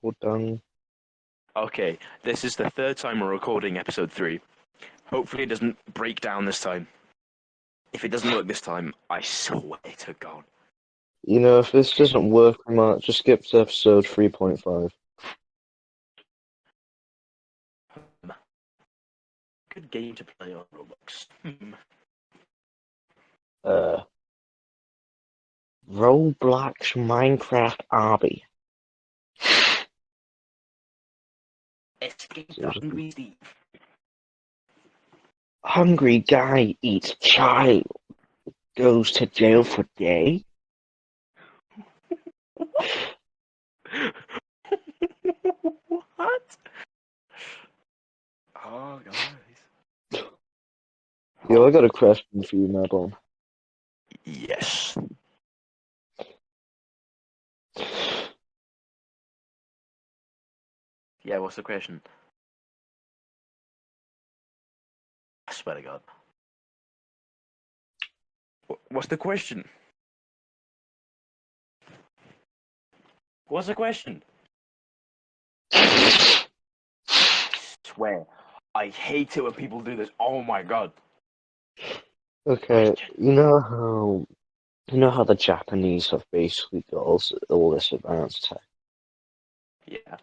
Or done. Okay, this is the third time we're recording episode 3. Hopefully it doesn't break down this time. If it doesn't work this time, I swear to God. If this doesn't work, I might just skip to episode 3.5. Good game to play on Roblox. Uh, Roblox Minecraft Obby. Escape So the just Hungry Steve. hungry guy eats child, goes to jail for day. What? Oh, guys. Yo, I got a question for you, Madon. Yes. Yeah, what's the question? I swear to God. What's the question? What's the question? I swear. I hate it when people do this. Oh my God. Okay, Question. you know how the Japanese have basically got all this advanced tech. Yeah.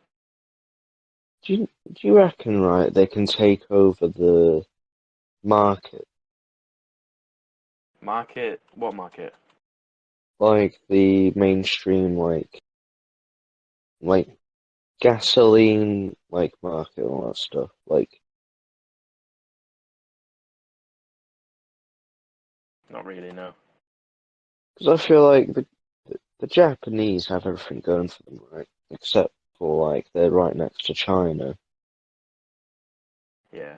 Do you reckon, right, they can take over the market, Market? What market? like the mainstream, like gasoline, like market, all that stuff, like. Not really, no. Because I feel like the Japanese have everything going for them, right? Except for like they're right next to China. Yeah.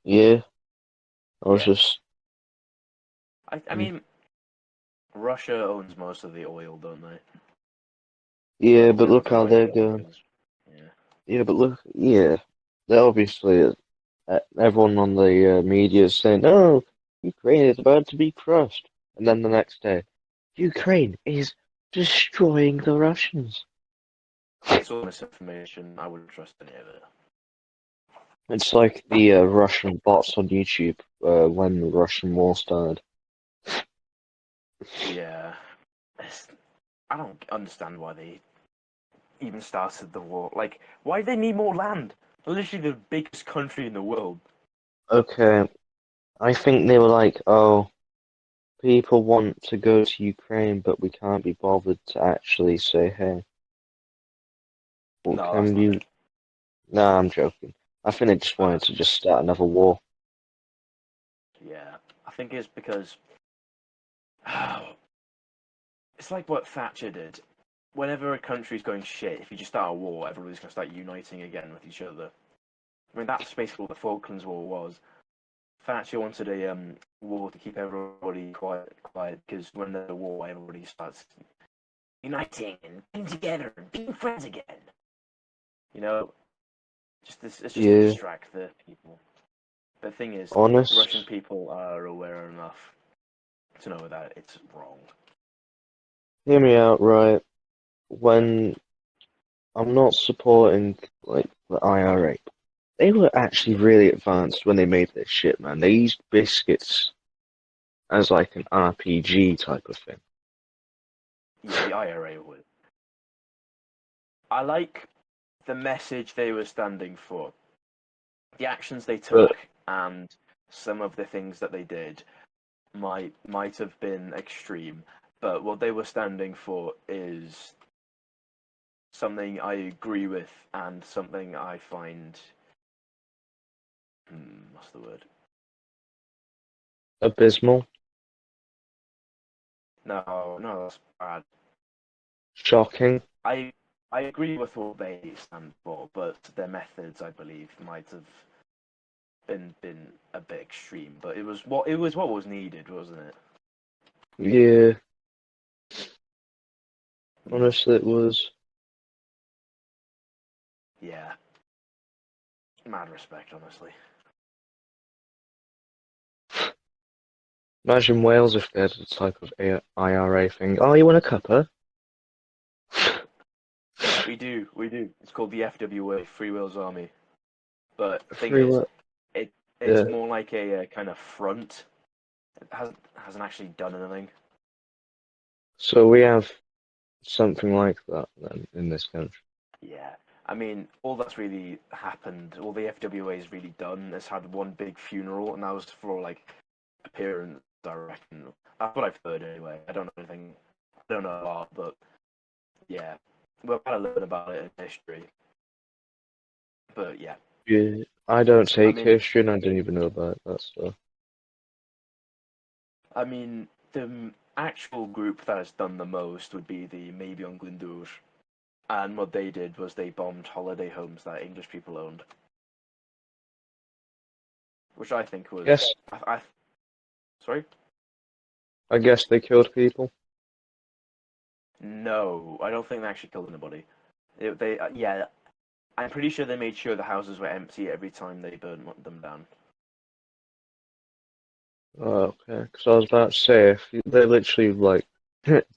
Yeah, I was Yeah. just I mean, Russia owns most of the oil, don't they? yeah, But we but don't look have to how worry they're about it going. because, yeah. Yeah, but look, yeah, they're obviously everyone on the media is saying, "Oh, Ukraine is about to be crushed," and then the next day, Ukraine is destroying the Russians. It's all misinformation. I wouldn't trust any of it. It's like the Russian bots on YouTube when the Russian war started. Yeah. It's, I don't understand why they even started the war. Like, why do they need more land? They're literally the biggest country in the world. Okay, I think they were like, "Oh, people want to go to Ukraine, but we can't be bothered to actually say, hey, what No, that's can not you?" it. Nah, I'm joking. I think they just Uh, wanted to just start another war. yeah. I think it's because it's like what Thatcher did. Whenever a country's going shit, if you just start a war, everybody's going to start uniting again with each other. I mean, that's basically what the Falklands War was. Thatcher wanted a war to keep everybody quiet, because when there's a war, everybody starts uniting and being together and being friends again. You know, just this, it's just to Yeah, distract the people. The thing is, the Russian honest. people are aware enough to know that it's wrong. Hear me out, right? When I'm not supporting like the IRA, they were actually really advanced when they made this shit, man. They used biscuits as like an RPG type of thing. Yeah, the IRA would. I like the message they were standing for, the actions they But took, and some of the things that they did might have been extreme, but what they were standing for is something I agree with and something I find what's the word? abysmal, No, no, that's bad. shocking. I I agree with what they stand for, but their methods, I believe, might have been a bit extreme. But it was what was needed, wasn't it? Yeah, Mm, honestly, it was. yeah, mad respect, honestly. Imagine Wales if they had a type of IRA thing. Oh, you want a cuppa? We do, we do. It's called the FWA, Free Wills Army. But the thing Free is, will. it's Yeah. more like a kind of front. It hasn't actually done anything. So we have something like that then in this country. Yeah. I mean, all that's really happened, all the FWA has really done is had one big funeral, and that was for like appearance, I reckon. That's what I've heard anyway. I don't know anything. I don't know a lot, but yeah, we've had to learn about it in history. But yeah, Yeah. I don't I take mean, history and I don't even know about that stuff. I mean, the actual group that has done the most would be the Maybe on Glyndŵr, and what they did was they bombed holiday homes that English people owned, which I think was, Yes, sorry, I guess they killed people. no, I don't think they actually killed anybody. Yeah, I'm pretty sure they made sure the houses were empty every time they burned them down. Oh, okay. Because I was about to say, if they're literally like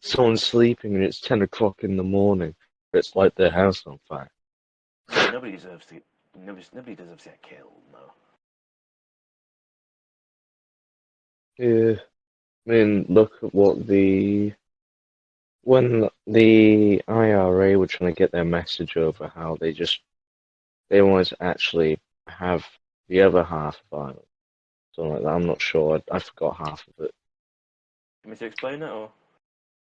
someone's sleeping and it's 10 o'clock in the morning, it's like their house on fire. Yeah, nobody deserves to get killed. No. Yeah. I mean, look at what when the IRA were trying to get their message over, how they wanted to actually have the other half of Ireland. Something like that. I'm not sure. I forgot half of it. Want me to explain it, or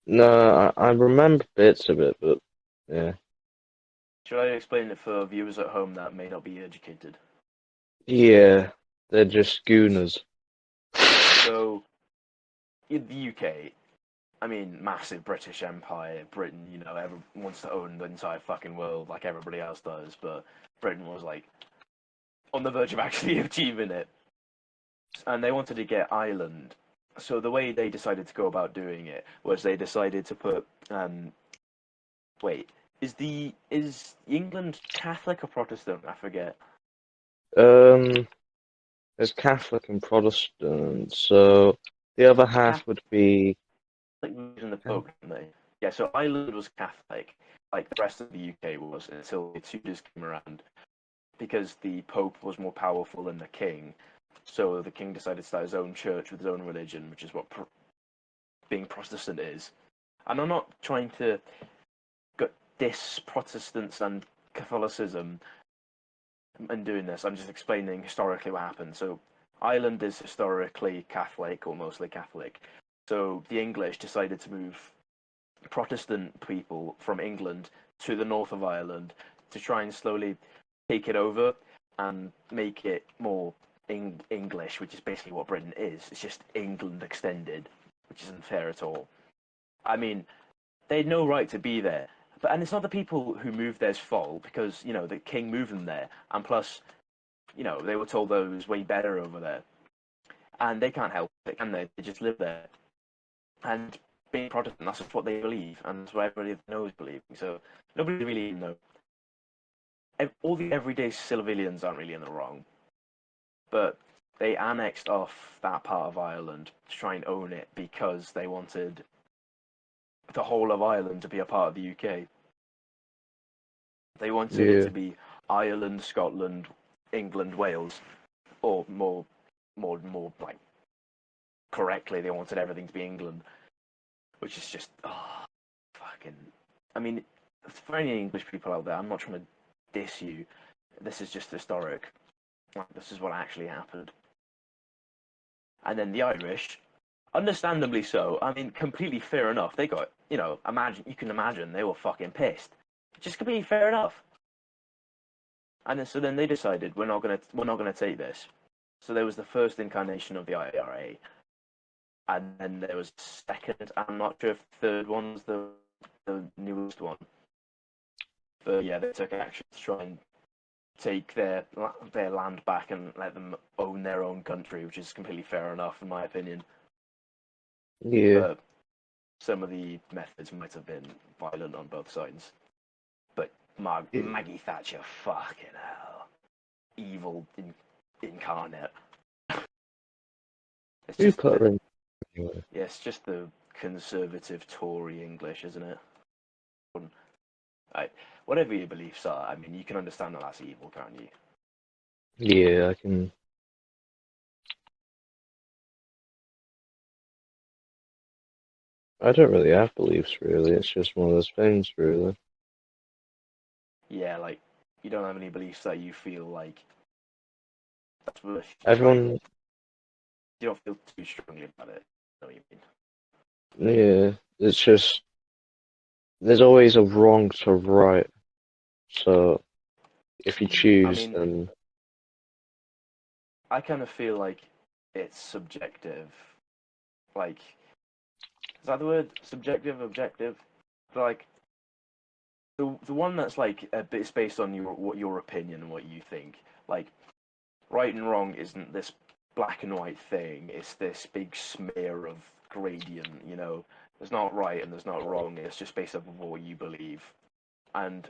No, I remember bits of it, but yeah. should I explain it for viewers at home that may not be educated? Yeah, they're just gooners. So, in the UK, I mean, massive British Empire, Britain, everyone wants to own the entire fucking world like everybody else does, but Britain was like on the verge of actually achieving it, and they wanted to get Ireland. So the way they decided to go about doing it was they decided to put wait, is England Catholic or Protestant? I forget. Um, there's Catholic and Protestant, so the other The half Catholic would be. version of the Pope, didn't they? Yeah, so Ireland was Catholic, like the rest of the UK was, until the Tudors came around, because the Pope was more powerful than the King. So the King decided to start his own church with his own religion, which is what being Protestant is. And I'm not trying to diss Protestants and Catholicism in doing this. I'm just explaining historically what happened. So Ireland is historically Catholic or mostly Catholic. So the English decided to move Protestant people from England to the north of Ireland to try and slowly take it over and make it more English, which is basically what Britain is. It's just England extended, which isn't fair at all. I mean, they had no right to be there. And it's not the people who moved there's fault because, the king moved them there. And plus, they were told that it was way better over there. And they can't help it, can they? They just live there. And being Protestant, that's just what they believe. And that's what everybody knows believing. So nobody really knows. All the everyday civilians aren't really in the wrong. But they annexed off that part of Ireland to try and own it because they wanted the whole of Ireland to be a part of the UK. They wanted it Yeah, to be Ireland, Scotland, England, Wales, or more like correctly, they wanted everything to be England, which is just fucking. I mean, for any English people out there, I'm not trying to diss you. This is just historic. Like, this is what actually happened. And then the Irish, understandably so. I mean, completely fair enough. They got, you can imagine they were fucking pissed. Just completely fair enough. And then they decided we're not gonna take this. So there was the first incarnation of the IRA, and then there was second. I'm not sure if the third one's the newest one, but yeah, they took action to try and take their land back and let them own their own country, which is completely fair enough in my opinion. yeah. But some of the methods might have been violent on both sides. But Yeah. Maggie Thatcher, fucking hell, evil incarnate. It's Who just put the her in anyway? Yeah, it's just the conservative Tory English, isn't it? I, whatever your beliefs are, I mean, you can understand that that's evil, can't you? Yeah, I can. I don't really have beliefs, really. It's just one of those things, really. Yeah, like you don't have any beliefs that you feel like that's worth fighting. Everyone, You don't feel too strongly about it. I know what you mean? yeah, it's just there's always a wrong to right. So if you I choose, mean, then I kind of feel like it's subjective. Like, is that the word? Subjective, objective? Like the one that's like a bit based on your opinion and what you think. Like right and wrong isn't this black and white thing. It's this big smear of gradient. There's not right and there's not wrong. It's just based off of what you believe. And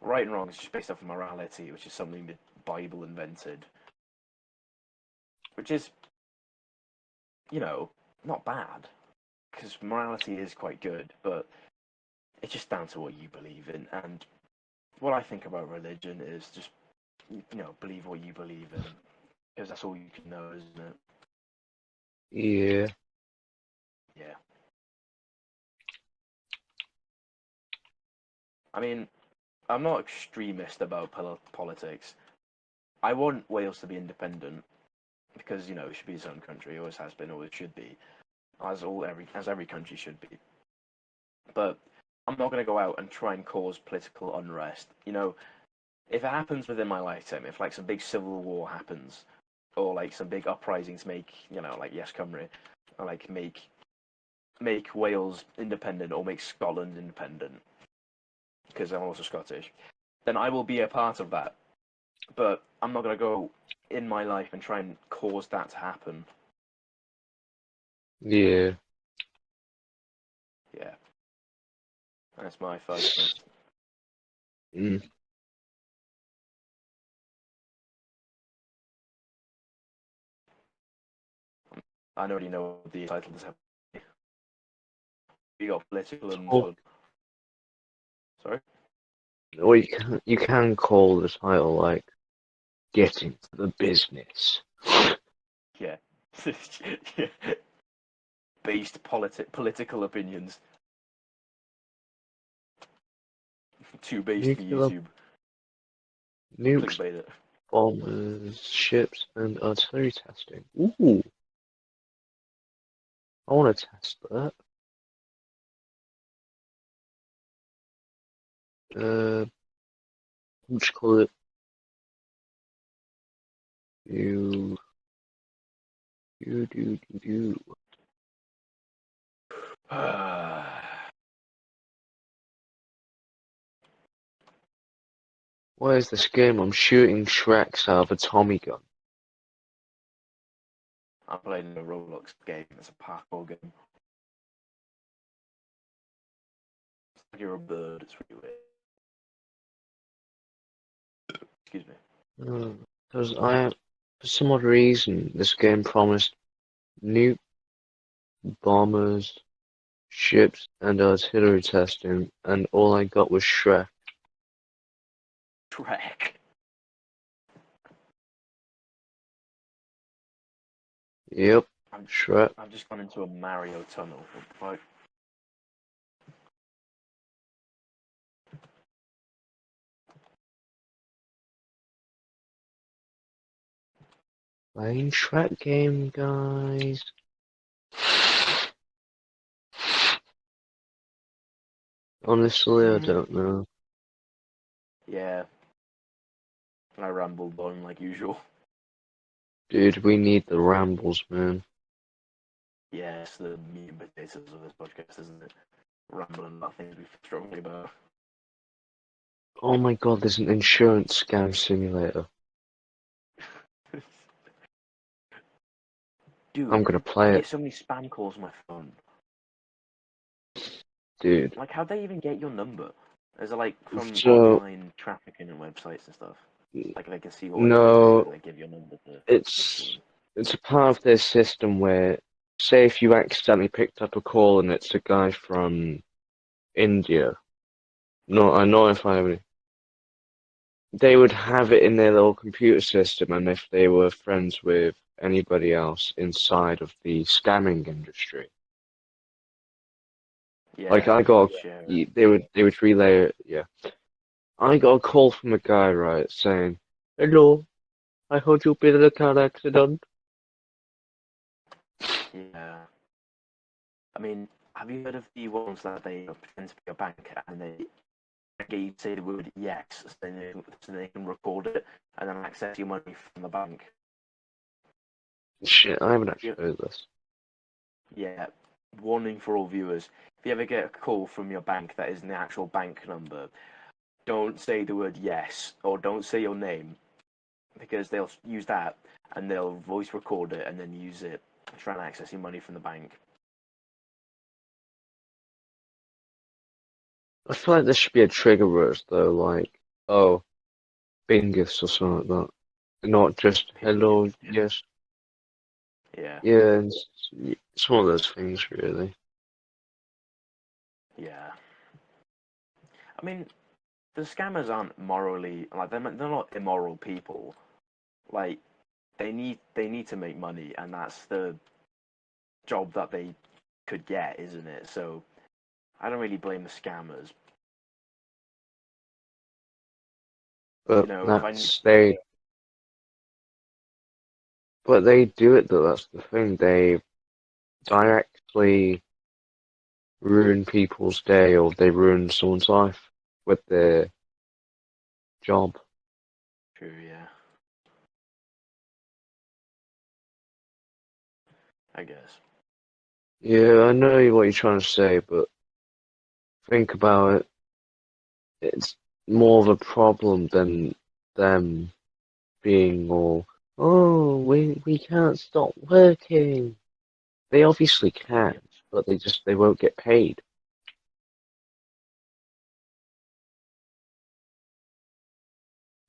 right and wrong is just based off of morality, which is something the Bible invented, which is not bad because morality is quite good, but it's just down to what you believe in. And what I think about religion is just believe what you believe in because that's all you can know, isn't it? yeah, Yeah. I mean, I'm not extremist about politics. I want Wales to be independent because it should be its own country, always has been, always should be, as every country should be. But I'm not going to go out and try and cause political unrest. If it happens within my lifetime, if like some big civil war happens, or like some big uprisings make, like Yes Cymru, or like make Wales independent or make Scotland independent, because I'm also Scottish, then I will be a part of that. But I'm not going to go in my life and try and cause that to happen. yeah. Yeah, that's my 5 cents. Mm. I already know the title of this episode. We got political and Oh, fun. Sorry? or you can call the title like "Getting to the Business." Yeah. Yeah. Based political opinions. Too based for Nuclear YouTube. nukes, Clickbait it. bombers, ships, and artillery testing. Ooh, I want to test that. What you call it? You, you. What is this game? I'm shooting Shreks out of a Tommy gun. I'm playing a Roblox game. It's a parkour game. It's like you're a bird. It's really weird. Excuse me. Because for some odd reason, this game promised nuke, bombers, ships, and artillery testing, and all I got was Shrek. Shrek. Yep, I'm, Shrek. I've just gone into a Mario tunnel. Like, Playing Shrek game, guys. Honestly, I don't know. yeah, I rambled on like usual. Dude, we need the rambles, man. Yeah, it's the meat and potatoes of this podcast, isn't it? Rambling about things we feel strongly about. Oh my god, there's an insurance scam simulator. I'm Dude, gonna I play get it, so many spam calls on my phone. dude. Like, how'd they even get your number? Is it like from So, online trafficking and websites and stuff? Like they can see what websites you're on no, and they give your number to the it's team. it's a part of their system where, say, if you accidentally picked up a call and it's a guy from India, No, I know if I have any. They would have it in their little computer system, and if they were friends with anybody else inside of the scamming industry, like Yeah, I they got, would share it. they would relay it. Yeah, I got a call from a guy, right, saying, "Hello, I heard you've been in a car accident." Yeah. I mean, have you heard of the ones that they pretend to be a bank and they get you to say the word yes, so they can record it and then access your money from the bank? Shit, I haven't Yeah. actually heard this. Yeah. Warning for all viewers: if you ever get a call from your bank that isn't the actual bank number, don't say the word yes or don't say your name because they'll use that and they'll voice record it and then use it to try and access your money from the bank. I feel like there should be a trigger words though, like, oh, bingus or something like that. Not just hello, Bingus. yes, Yeah. yeah, it's one of those things really. Yeah. I mean, the scammers aren't morally like they're not immoral people. Like they need to make money, and that's the job that they could get, isn't it? So I don't really blame the scammers. You But know, if I that's they, but they do it though. That's the thing. They directly ruin people's day, or they ruin someone's life with their job. true, yeah, I guess. Yeah, I know what you're trying to say, but think about it. It's more of a problem than them being all, oh, we can't stop working. They obviously Yeah, can, but they won't get paid.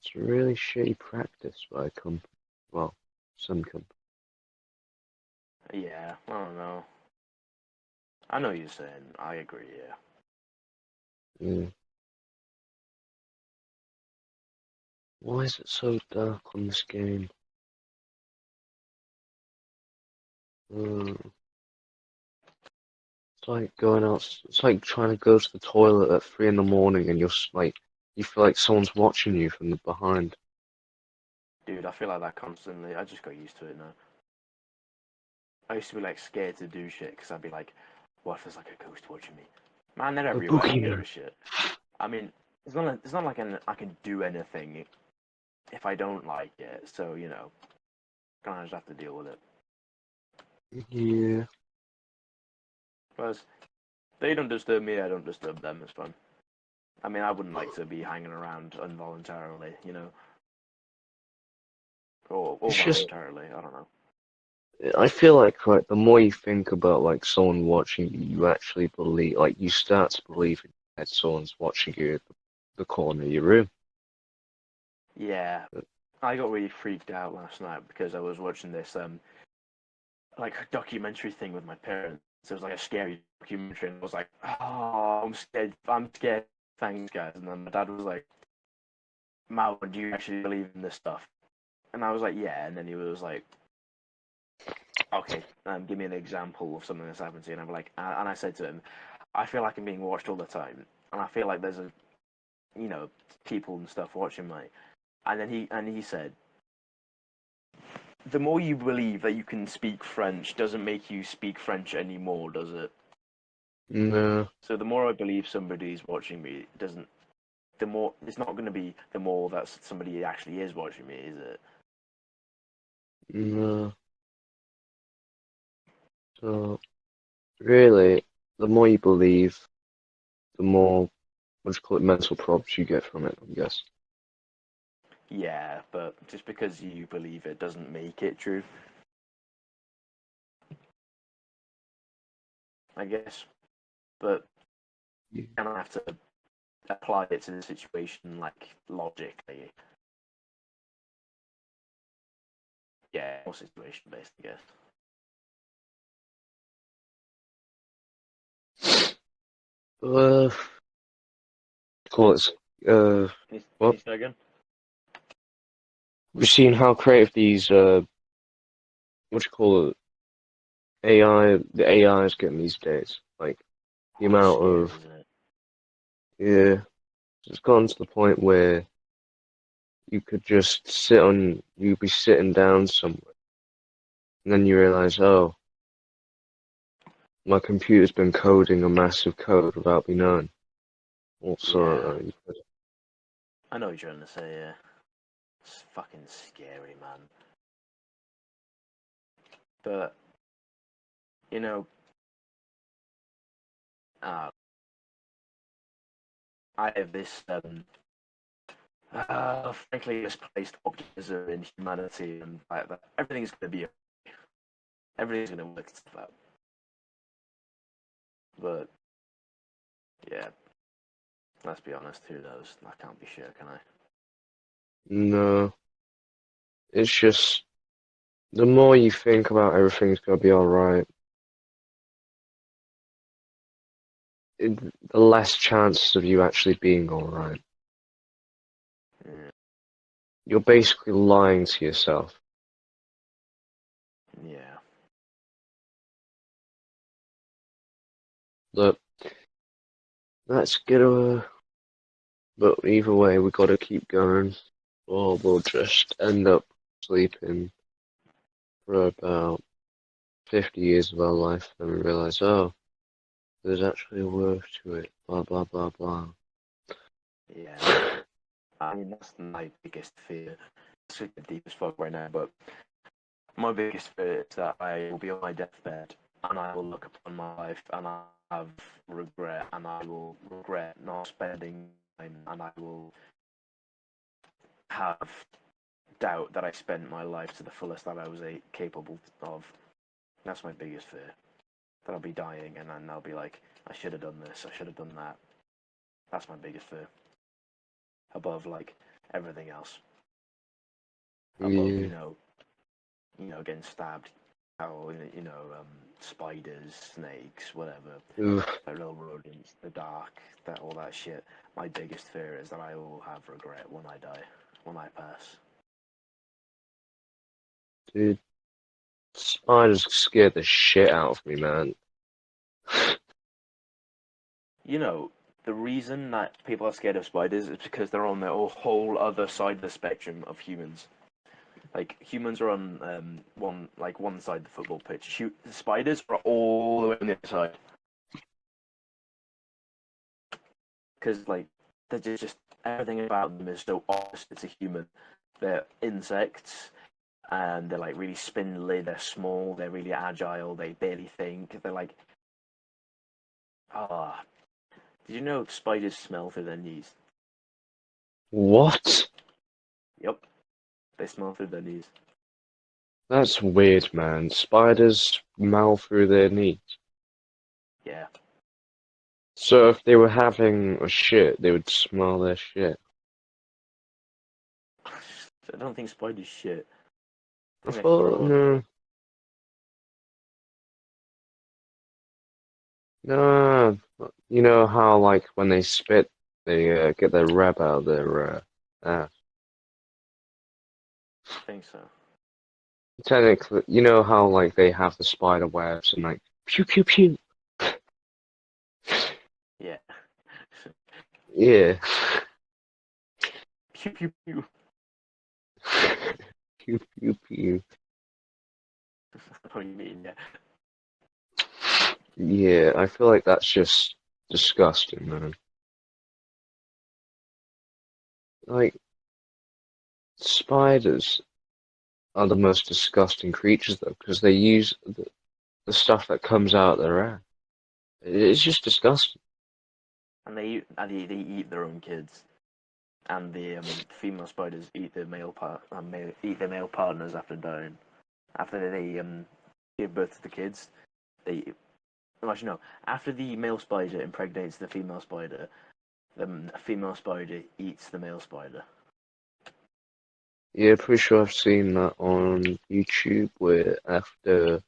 It's a really shitty practice by a company. Well, some company. yeah. I don't know. I know what you're saying. I agree. Yeah. Yeah. Why is it so dark on this game? It's like going out. It's like trying to go to the toilet at 3 in the morning, and like you feel like someone's watching you from the behind. Dude, I feel like that constantly. I just got used to it now. I used to be like scared to do shit because I'd be like, what if there's like a ghost watching me? Man, they're A everywhere. I don't give boogeyman. a shit. I mean, it's not like I can do anything if I don't like it. So kind of just have to deal with it. Yeah. Whereas they don't disturb me, I don't disturb them. It's fun. I mean, I wouldn't like to be hanging around involuntarily, or It's just voluntarily. I don't know. I feel like the more you think about like someone watching you, you actually believe like you start to believe that someone's watching you at the corner of your room. Yeah, I got really freaked out last night because I was watching this like documentary thing with my parents. It was like a scary documentary, and I was like, "Oh, I'm scared. I'm scared. Thanks, guys." And then my dad was like, "Mal, do you actually believe in this stuff?" And I was like, "Yeah." And then he was like, "Okay, give me an example of something that's happened to you." And I'm like, and I said to him, "I feel like I'm being watched all the time, and I feel like there's you know, people and stuff watching me." And he said, "The more you believe that you can speak French doesn't make you speak French anymore, does it?" No, So the more I believe somebody's watching me, it doesn't. The more it's not going to be the more that somebody actually is watching me, is it? no. So really, the more you believe, the more what do you call it, mental problems you get from it, I guess. Yeah, but just because you believe it doesn't make it true, I guess. But Yeah. you kind of have to apply it to the situation, like logically. Yeah, more situation based, I guess. Uh, call it, Can what? you say again? We've seen how creative these, what do you call it, the AI is getting these days. Like, the Oh, it's amount scary, of, isn't it? yeah, it's gotten to the point where you'd be sitting down somewhere, and then you realize, oh, my computer's been coding a massive code without me knowing. Yeah, Also, I know what you're trying to say. Yeah, it's fucking scary, man. But you know, uh, I have this frankly misplaced optimism in humanity, and like that everything's gonna be everything's gonna work itself out. But yeah, let's be honest. Who knows? I can't be sure, can I? no, it's just the more you think about everything's gonna be alright, the less chances of you actually being alright. Yeah, You're basically lying to yourself. yeah, Look, let's get a. But either way, we gotta keep going, or we'll just end up sleeping for about 50 years of our life, and we realize, oh, there's actually a worth to it. Blah blah blah blah. yeah. I mean, that's my biggest fear. It's the deepest fuck right now, but my biggest fear is that I will be on my deathbed and I will look upon my life and I have regret and I will regret not spending time and I will have doubt that I spent my life to the fullest that I was capable of. That's my biggest fear. That I'll be dying and then I'll be like, I should have done this, I should have done that. That's my biggest fear. Above like everything else. Above, Yeah. getting stabbed, or spiders, snakes, whatever, Oof, like little rodents, the dark, that all that shit. My biggest fear is that I will have regret when I die, when I pass. dude, spiders scared the shit out of me, man. You know, the reason that people are scared of spiders is because they're on the whole other side of the spectrum of humans. Like humans are on one side of the football pitch. Spiders are all the way on the other side. Because like they're just everything about them is so opposite to human. They're insects, and they're like really spindly. They're small. They're really agile. They barely think. They're like, ah. Did you know spiders smell through their knees? What? Yep, they smell through their knees. That's weird, man. Spiders smell through their knees. Yeah, So if they were having a shit, they would smell their shit. I don't think spiders shit. I I think they thought, throw up. no, no. You know how, like, when they spit, they get their reb out of their ass. I think so. Technically, you know how, like, they have the spider webs and, like, pew pew pew. Yeah. Yeah. Pew pew pew. Pew pew pew. What do you mean? Yeah. Yeah, I feel like that's just disgusting, man. Like, spiders are the most disgusting creatures, though, because they use the stuff that comes out their ass. It's just disgusting. And they eat their own kids. And the female spiders eat their eat their male partners after dying. After they give birth to the kids, they actually no. After the male spider impregnates the female spider, the female spider eats the male spider. Yeah, pretty sure I've seen that on YouTube where after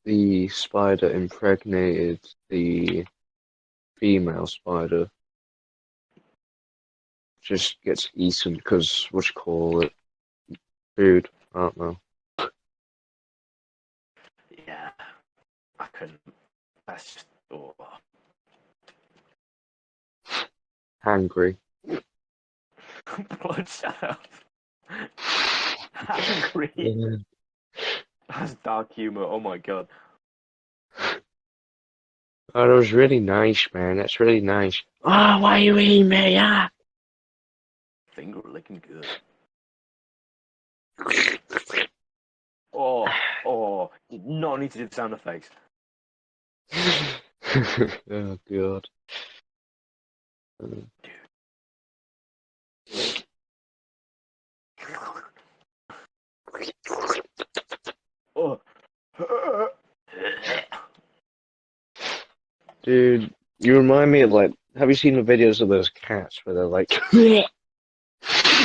the spider impregnated the female spider, just gets eaten because what you call it, food. I don't know. Yeah, I couldn't. That's just Hungry. blood. Shut up. Angry. Yeah. That's dark humor. Oh my god. Oh, that was really nice, man. That's really nice. Oh, why are you eating me? Ah! Finger licking good. Oh, did not need to do the sound effects. Oh, God. Oh. Dude, you remind me of, like, have you seen the videos of those cats where they're like, yeah,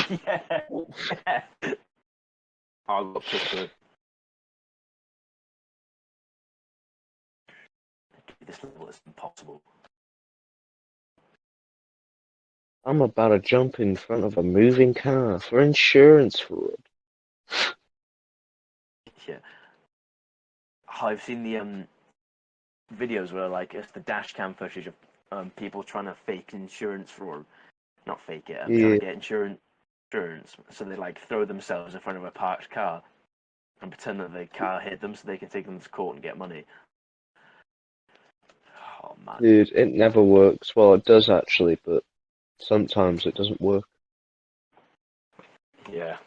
Yeah, yeah. I got pissed. This level is impossible. I'm about to jump in front of a moving car for insurance fraud. Yeah, I've seen the videos where like it's the dash cam footage of people trying to fake insurance fraud, not fake it, trying Yeah, to get insurance. So they like throw themselves in front of a parked car and pretend that the car hit them, so they can take them to court and get money. Oh man, dude, it never works. Well, it does actually, but sometimes it doesn't work. yeah,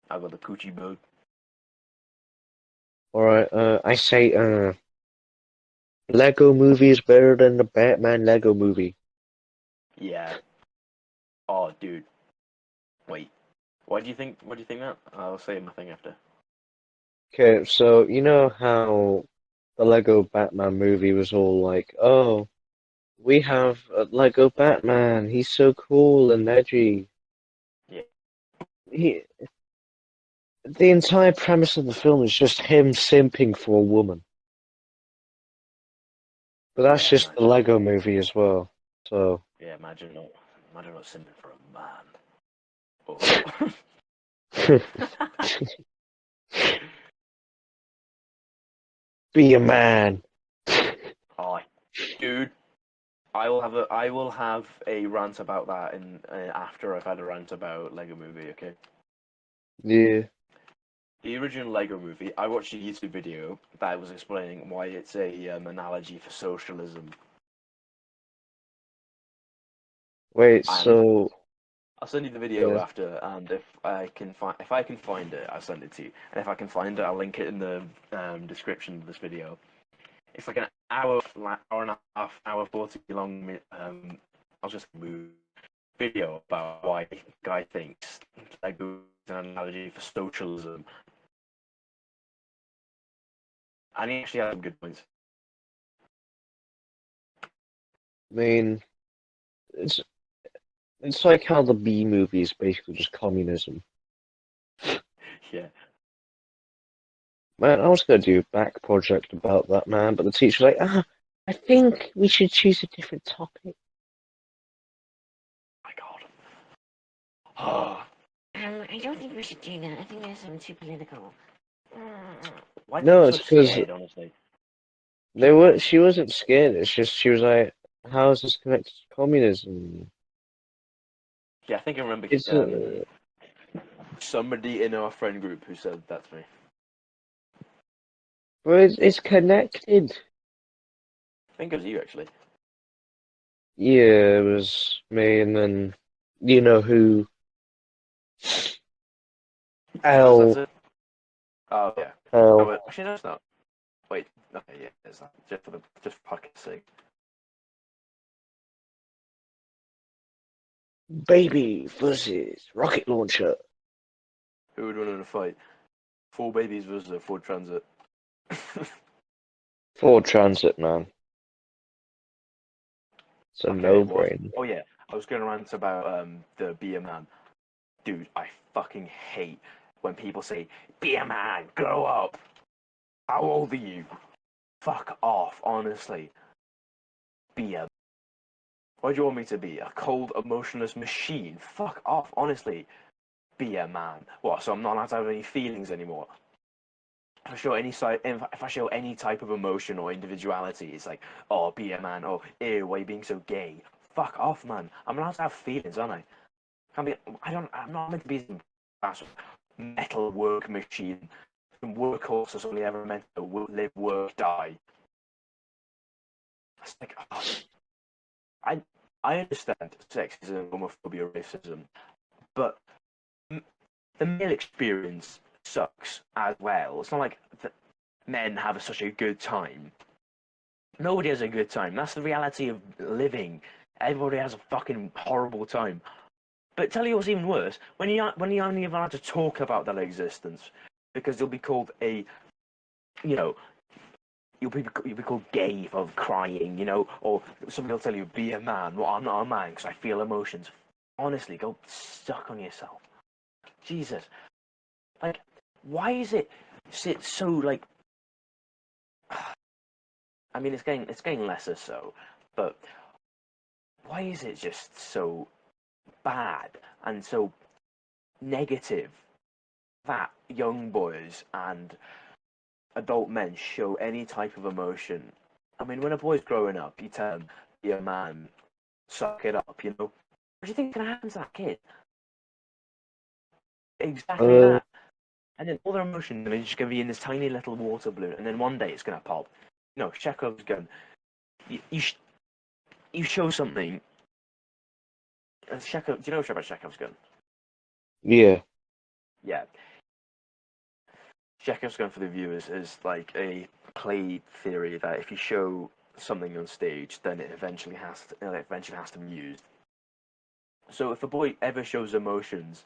I got the coochie bug. Alright, I say, Lego movie is better than the Batman Lego movie. Yeah. Oh, dude. Wait. Why do you think? What do you think that? I'll say my thing after. Okay, so you know how the Lego Batman movie was all like, oh, we have a Lego Batman, he's so cool and edgy. Yeah. He, the entire premise of the film is just him simping for a woman. But that's Yeah. just the Imagine. Lego movie as well. So, Yeah. Imagine not simping for a man. Oh. be a man. Oh, dude. I will have a rant about that in after I've had a rant about Lego Movie. Okay. Yeah, The original Lego Movie. I watched a YouTube video that was explaining why it's a analogy for socialism, wait, and so, I'll send you the video yeah, after, and if I can find it, I'll send it to you. And if I can find it, I'll link it in the description of this video. It's like an hour and a half, hour 40 long. I'll just move video about why the guy thinks Lego is an analogy for socialism, and he actually had some good points. I mean, it's it's like how the B movie is basically just communism. Yeah, Man, I was gonna do a back project about that, man, but the teacher's like, I think we should choose a different topic. my God. Oh, I don't think we should do that. I think that's too political. why are No, people it's so because scared? Honestly, they were. She wasn't scared. It's just she was like, "How is this connected to communism?" yeah, I think I remember It's somebody in our friend group who said that to me. but it's connected. I think it was you actually. Yeah, it was me, and then you know who? Was that L it? Oh yeah. Oh, L wait, actually, no, it's not. Wait, okay, yeah, it's not. Just for fucking sake. baby versus rocket launcher. Who would win in a fight? Four babies versus a Ford Transit. Ford Transit, man. It's a Okay, what? no-brainer. Oh yeah, I was going to rant about the be a man, dude. I fucking hate when people say be a man, grow up. How old are you? Fuck off, honestly. Be a Why do you want me to be? A cold, emotionless machine? Fuck off, honestly. Be a man. What, so I'm not allowed to have any feelings anymore? If I show any type of emotion or individuality, it's like, oh, be a man. Oh, ew, why are you being so gay? Fuck off, man. I'm allowed to have feelings, aren't I? I'm not meant to be some metal work machine. Some workhorse that's only ever meant to live, work, die. It's like, oh, I I understand sexism, homophobia, racism, but the male experience sucks as well. It's not like men have such a good time. Nobody has a good time. That's the reality of living. Everybody has a fucking horrible time. But tell you what's even worse, when you aren't even allowed to talk about that existence, because you'll be called a, you know, you'll be called gay for crying, or somebody will tell you be a man. Well, I'm not a man because I feel emotions. Honestly, go suck on yourself. Jesus, like, why is it so like? I mean, it's getting lesser so, but why is it just so bad and so negative that young boys and adult men show any type of emotion? I mean, when a boy's growing up, you tell him, be a man, suck it up, What do you think is going to happen to that kid? Exactly Uh, that. And then all their emotions are just going to be in this tiny little water balloon, and then one day it's going to pop. Chekhov's gun. You show something. Chekhov, do you know about Chekhov's gun? yeah. Yeah. Chekhov's gun for the viewers is like a play theory that if you show something on stage, then it eventually has to be used. So if a boy ever shows emotions,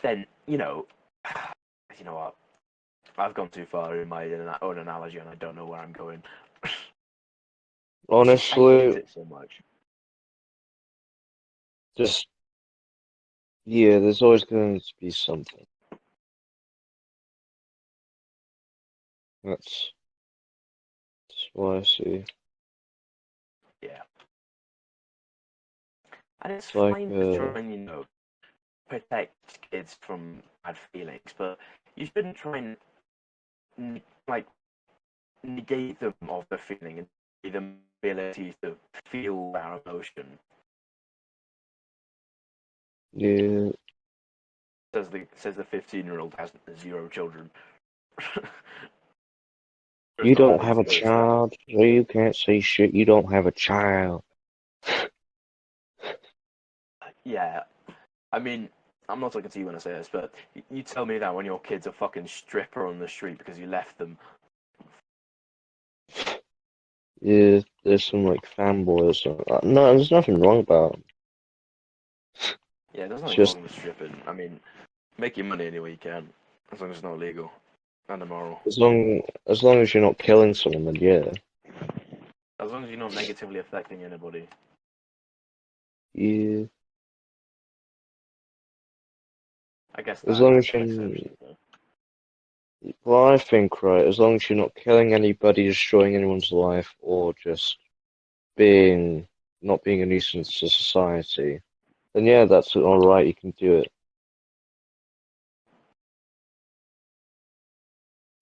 then you know what? I've gone too far in my own analogy, and I don't know where I'm going. It's just I hate Honestly, it so much. just yeah. There's always going to be something. That's what I see. Yeah, and it's It's like fine to try and protect kids from bad feelings, but you shouldn't try and like negate them of the feeling and the ability to feel our emotion. yeah. Says the 15-year-old has zero children. There's You the don't Holy have a Spirit stuff. child, so you can't say shit. You don't have a child. Yeah, I mean, I'm not talking to you when I say this, but you tell me that when your kid's a fucking stripper on the street because you left them. Yeah, there's some like fanboys. No, there's nothing wrong about them. Yeah, there's It's nothing just wrong with stripping. I mean, make your money any way you can, as long as it's not illegal and immoral. as long as you're not killing someone, then yeah. As long as you're not negatively affecting anybody. Yeah. I guess As that long has as some you, exceptions, though. well, I think right. As long as you're not killing anybody, destroying anyone's life, or just being not being a nuisance to society, then yeah, that's all right. You can do it.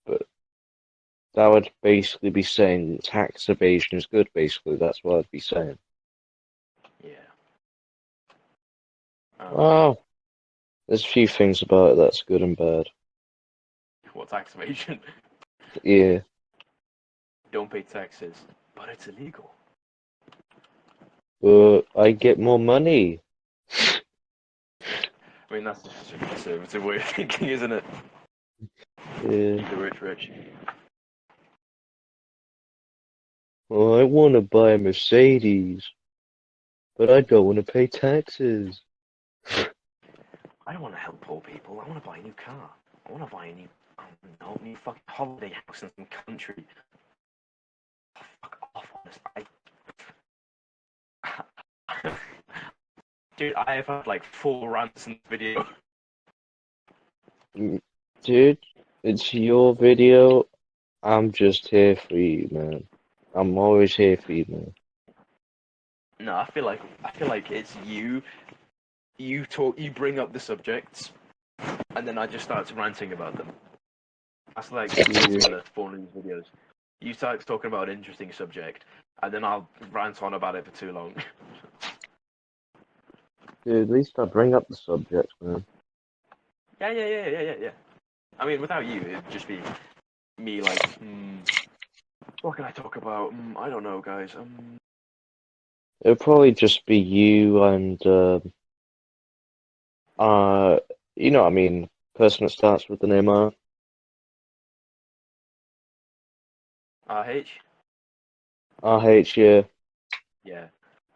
But that would basically be saying tax evasion is good. Basically, that's what I'd be saying. Yeah. Well, there's a few things about it that's good and bad. What tax evasion? Yeah, Don't pay taxes, but it's illegal. but I get more money. I mean, that's just a conservative way of thinking, isn't it? Yeah. Keep the rich rich. Well, I want to buy a Mercedes, but I don't want to pay taxes. I don't want to help poor people. I want to buy a new car. I want to buy a new, I don't know, new fucking holiday house in some country. Fuck off, honest. Dude, I have had like 4 rants in this video. Mm, dude, it's your video. I'm just here for you, man. I'm always here for you, man. No, I feel like it's you. You bring up the subjects, and then I just start ranting about them. That's like the Yeah. formula for one of these videos. You start talking about an interesting subject, and then I'll rant on about it for too long. Dude, at least I bring up the subject, man. Yeah. I mean, without you, it'd just be me like, what can I talk about? I don't know, guys. It'll probably just be you and uh, you know what I mean, person that starts with the name R. RH. RH, yeah. Yeah.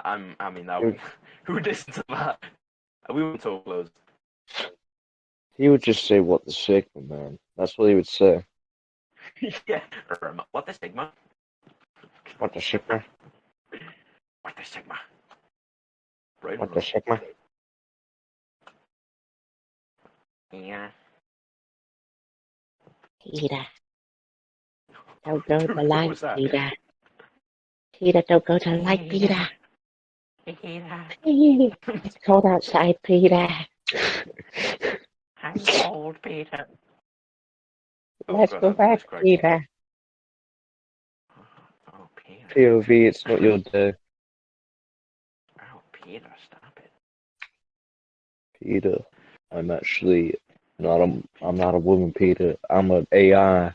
I mean, that He would, who would listen to that? We wouldn't talk loads. he would just say, "What the Sigma, man." That's what he would say. Yeah. What the Sigma? What the Sigma? What the Sigma? Right or What the wrong? Sigma? Yeah. Peter, don't go to What light, was that? Peter. Peter, don't go to light, Peter. It's cold outside, Peter. I'm cold, Peter. Oh Let's god, go my back, voice cracked. Peter. Oh, Peter. POV, it's not your day, Oh, Peter, stop it. Peter. I'm actually I'm not a woman, Peter. I'm an AI.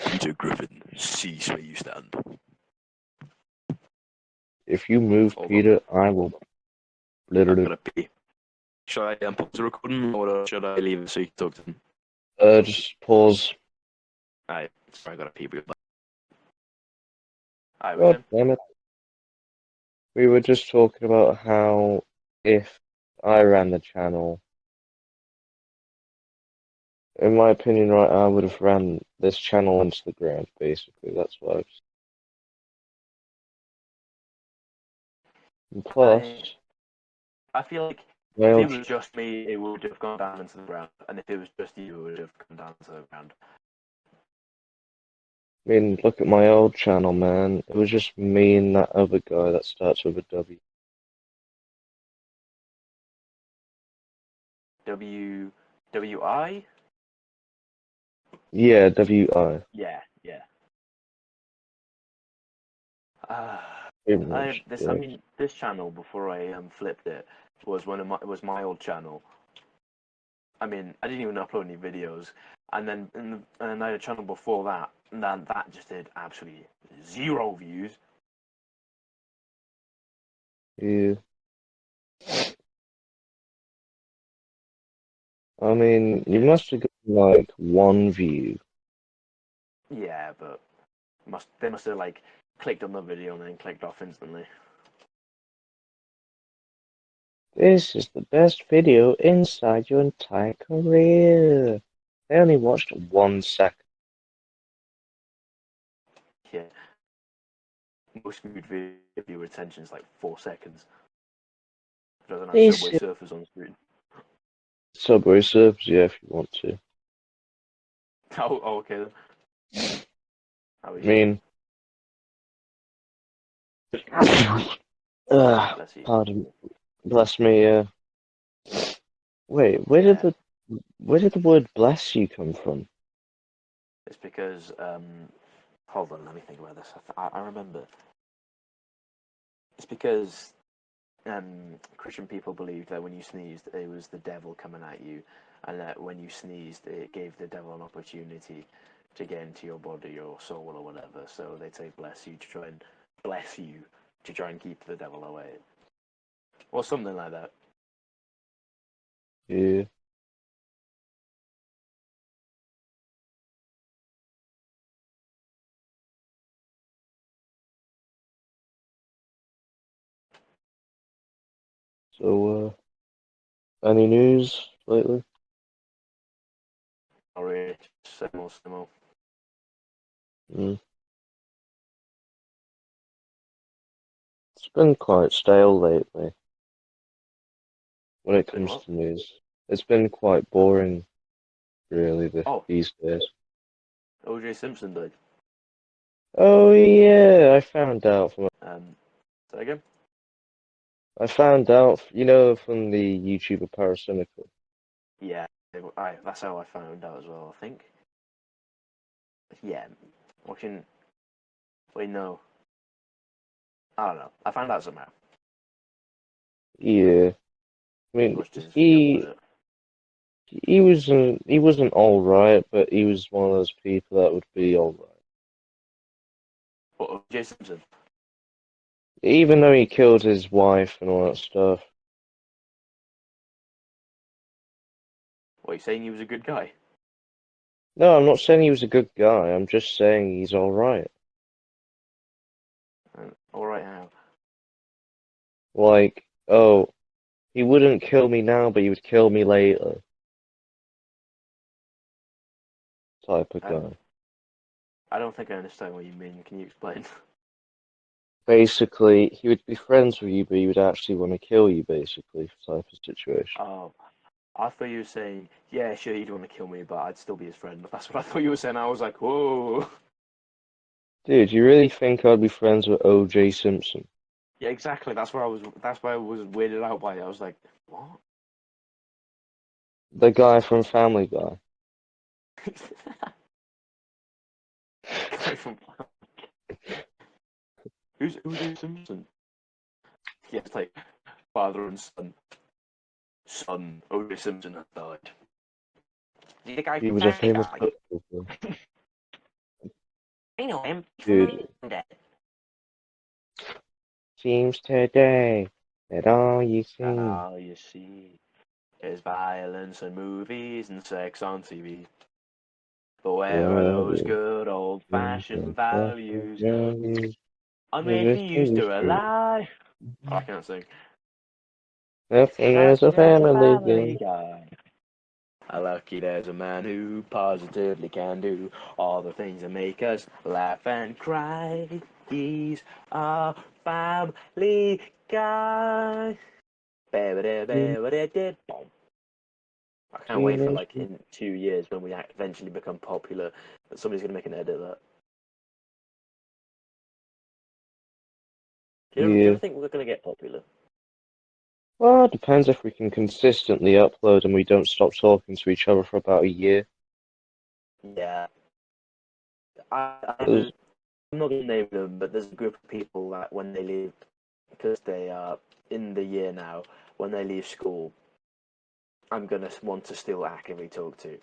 Peter Griffin, cease where you stand. If you move, Hold on, Peter, I will I'm literally gonna pee. Should I pause the recording or should I leave it so you can talk to them? just pause. Alright, sorry, I gotta pee. Alright, we're God saying? damn it. We were just talking about how if I ran the channel, in my opinion, right, I would have ran this channel into the ground, basically. That's what I was. And plus, I feel like my if it old, was just me, it would have gone down into the ground, and if it was just you, it would have gone down into the ground. I mean, look at my old channel, man. It was just me and that other guy that starts with a W. WI? Yeah, WI. Yeah. Uh, Pretty I much. this I Yeah. mean this channel before I flipped it was was my old channel. I mean I didn't even upload any videos, and then I had a channel before that, and then that just did absolutely zero views. Yeah. I mean, you Yeah, must have got like one view. yeah, but they must have like clicked on the video and then clicked off instantly. This is the best video inside your entire career. They only watched 1 second. Yeah, most viewed video retention is like 4 seconds. It doesn't have This Subway is Surfers on screen. Subway Surfers, yeah, if you want to. Oh, okay then. How I easy. mean, Bless you. pardon, bless me. Wait, Yeah, where did the word bless you come from? it's because hold on, let me think about this. I remember. It's because Christian people believed that when you sneezed, it was the devil coming at you, and that when you sneezed, it gave the devil an opportunity to get into your body or soul or whatever. So they'd say bless you to try and bless you to try and keep the devil away, or something like that. Yeah, so, any news lately? Or really, similar. Mm. It's been quite stale lately when it Been comes what? to news. It's been quite boring, really, Oh, these days. OJ Simpson died. Oh yeah, I found out from Um, Say again? I found out, you know, from the YouTuber Parasynical. Yeah, that's how I found out as well. I think. Yeah, watching. Wait, no, I don't know. I found out somehow. Yeah, I Binge mean, watched his video about it. he wasn't all right, but he was one of those people that would be all right. What, O.J. Simpson? Even though he killed his wife and all that stuff. What, are you saying he was a good guy? No, I'm not saying he was a good guy. I'm just saying he's all right. All right, how? Like, oh, he wouldn't kill me now, but he would kill me later. Type of I, guy. I don't think I understand what you mean. Can you explain? Basically, he would be friends with you, but he would actually want to kill you, basically, type of situation. Oh, I thought you were saying, yeah, sure, you'd want to kill me, but I'd still be his friend. That's what I thought you were saying. I was like, whoa. Dude, you really think I'd be friends with O.J. Simpson? Yeah, exactly. That's where I was. That's why I was weirded out by it. I was like, what? The guy from Family Guy. Guy from who's O.J. Simpson? Yeah, it's like father and son. Son, O.J. Simpson has died. Is he the guy He from was a Family famous Guy? football player. I know him from Dude, the Dead. seems today that all you And see. all you see is violence and movies and sex on TV. But where are those Well, good old-fashioned values? values, I mean, this he used to industry. rely. Oh, I can't sing. Nothing is a Happy there's a family family game. guy. Lucky there's a man who positively can do all the things that make us laugh and cry. He's a family guy. Ba-ba-da-ba-ba-da-da-bom. I can't wait for like Teenage. in 2 years when we eventually become popular that somebody's gonna make an edit of that. Do you ever Yeah. think we're gonna get popular? Well, it depends if we can consistently upload and we don't stop talking to each other for about a year. Yeah, Because, I'm not gonna name them, but there's a group of people that when they leave, because they are in the year now, when they leave school, I'm gonna want to still actively talk to.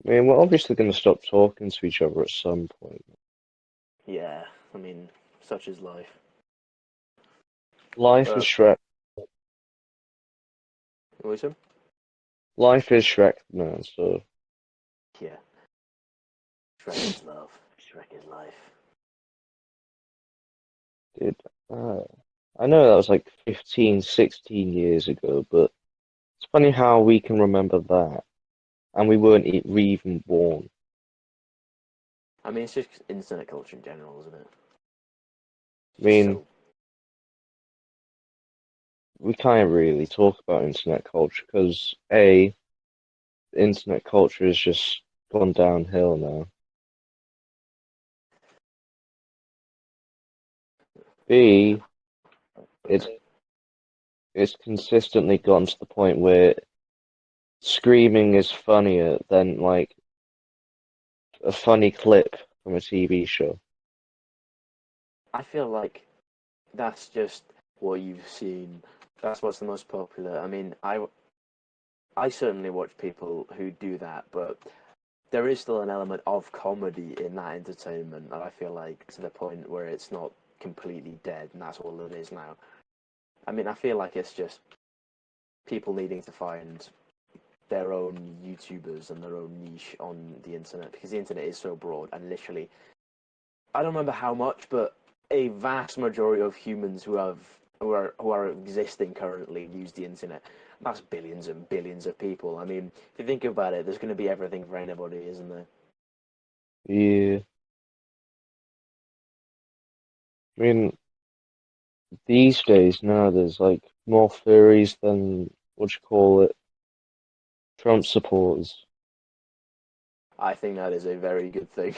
I mean, we're obviously going to stop talking to each other at some point. Yeah, I mean, such is life. Life is But Shrek. listen, Life is Shrek, man, so, yeah, Shrek is love. Shrek is life. dude, uh, I know that was like 15, 16 years ago, but it's funny how we can remember that, and we weren't even born. I mean, it's just internet culture in general, isn't it? I Just mean, so. we can't really talk about internet culture because A, internet culture has just gone downhill now. B, it's Okay. it's consistently gotten to the point where screaming is funnier than like a funny clip from a TV show. I feel like that's just what you've seen. That's what's the most popular. I mean, I certainly watch people who do that, but there is still an element of comedy in that entertainment, and I feel like to the point where it's not completely dead, and that's all it is now. I mean, I feel like it's just people needing to find their own YouTubers and their own niche on the internet because the internet is so broad and literally, I don't remember how much, but a vast majority of humans who are existing currently use the internet. That's billions and billions of people. I mean, if you think about it, there's going to be everything for anybody, isn't there? Yeah, I mean, these days now there's like more furries than what you call it, Trump supporters. I think that is a very good thing.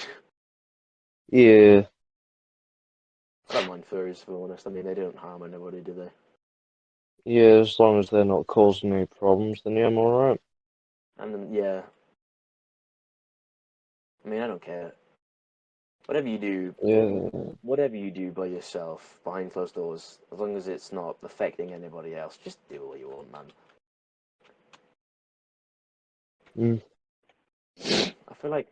Yeah, furries, to be honest. I mean, they don't harm anybody, do they? Yeah, as long as they're not causing any problems, then yeah, I'm alright. And then, yeah, I mean, I don't care. Whatever you do, Yeah. whatever you do by yourself, behind closed doors, as long as it's not affecting anybody else, just do what you want, man. Mm. I feel like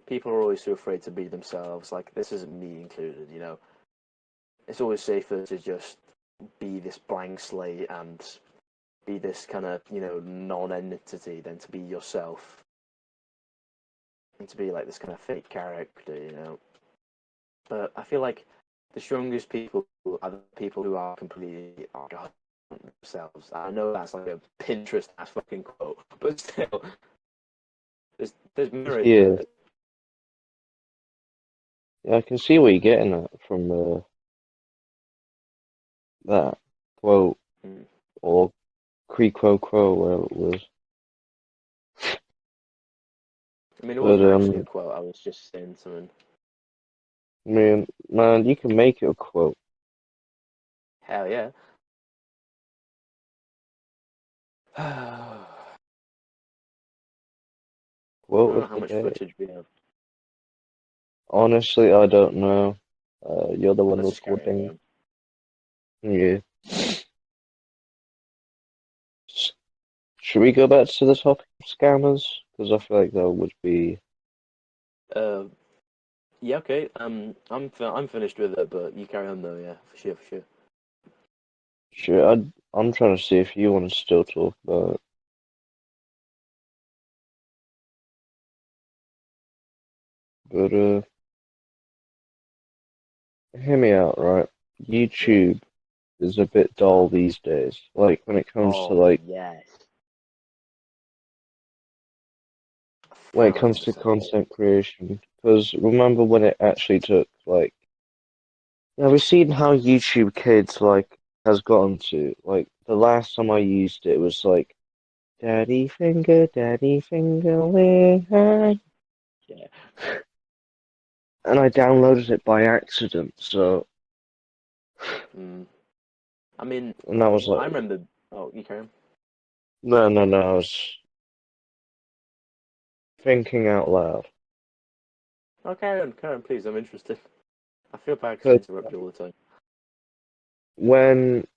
people are always too afraid to be themselves. Like, this isn't me included, It's always safer to just be this blank slate and be this kind of, non-entity than to be yourself and to be like this kind of fake character. But I feel like the strongest people are the people who are completely themselves. I know that's like a Pinterest ass fucking quote, but still, there's merit to Yeah. it. Yeah, I can see what you're getting at from that quote Mm. or quo quo, whatever it was. I mean, it But wasn't actually a quote. I was just saying something. man, you can make it a quote. Hell yeah. I Quote don't know of how the much day. footage we have. Honestly, I don't know. You're the one Let's just carry on recording. going. Yeah. Should we go back to the topic of scammers? Because I feel like that would be. Uh, yeah, okay. I'm finished with it, but you carry on though. Yeah, for sure, for sure. Sure, I'm trying to see if you want to still talk about it. But hear me out, right? Yeah. YouTube is a bit dull these days. Like when it comes to Oh like yes, when it comes thousand to percent. content creation. Because remember when it actually took like, we've seen how YouTube Kids like has gotten to. Like the last time I used it was like Daddy finger, where are Yeah. and I downloaded it by accident. So, Mm. I mean, and that was I like, remember. Oh, you carry on. no, I was thinking out loud. Oh, carry on, please. I'm interested. I feel bad because I Because interrupt you all the time. when